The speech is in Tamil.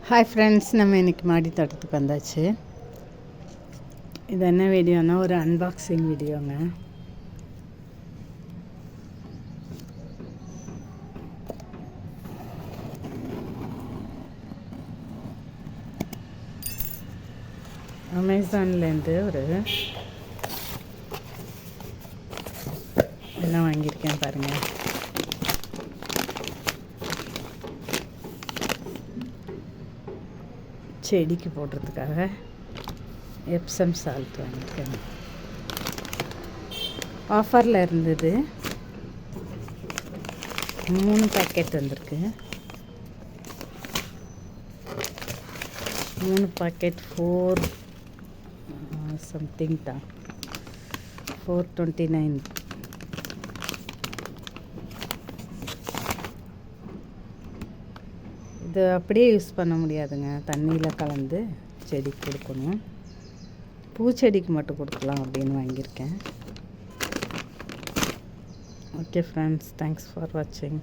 ஹாய் ஃப்ரெண்ட்ஸ், நம்ம இன்றைக்கி மாடி தோட்டத்துக்கு வந்தாச்சு. இது என்ன வீடியோனா ஒரு அன்பாக்சிங் வீடியோங்க. அமேசான்லேருந்து ஒரு என்ன வாங்கியிருக்கேன் பாருங்கள். செடிக்கு போடுறதுக்காக எப்சம் சால்ட் வாங்கியிருக்கேன். ஆஃபரில் இருந்தது. 3 பேக்கெட் வந்திருக்கு. 3 பேக்கெட் 4 சம்திங் தான், 429. இது அப்படியே யூஸ் பண்ண முடியாதுங்க, தண்ணியில் கலந்து செடிக்கு கொடுக்கணும். பூச்செடிக்கு மட்டும் கொடுக்கலாம் அப்படின்னு வாங்கியிருக்கேன். ஓகே ஃப்ரெண்ட்ஸ், தேங்க்ஸ் ஃபார் வாட்சிங்.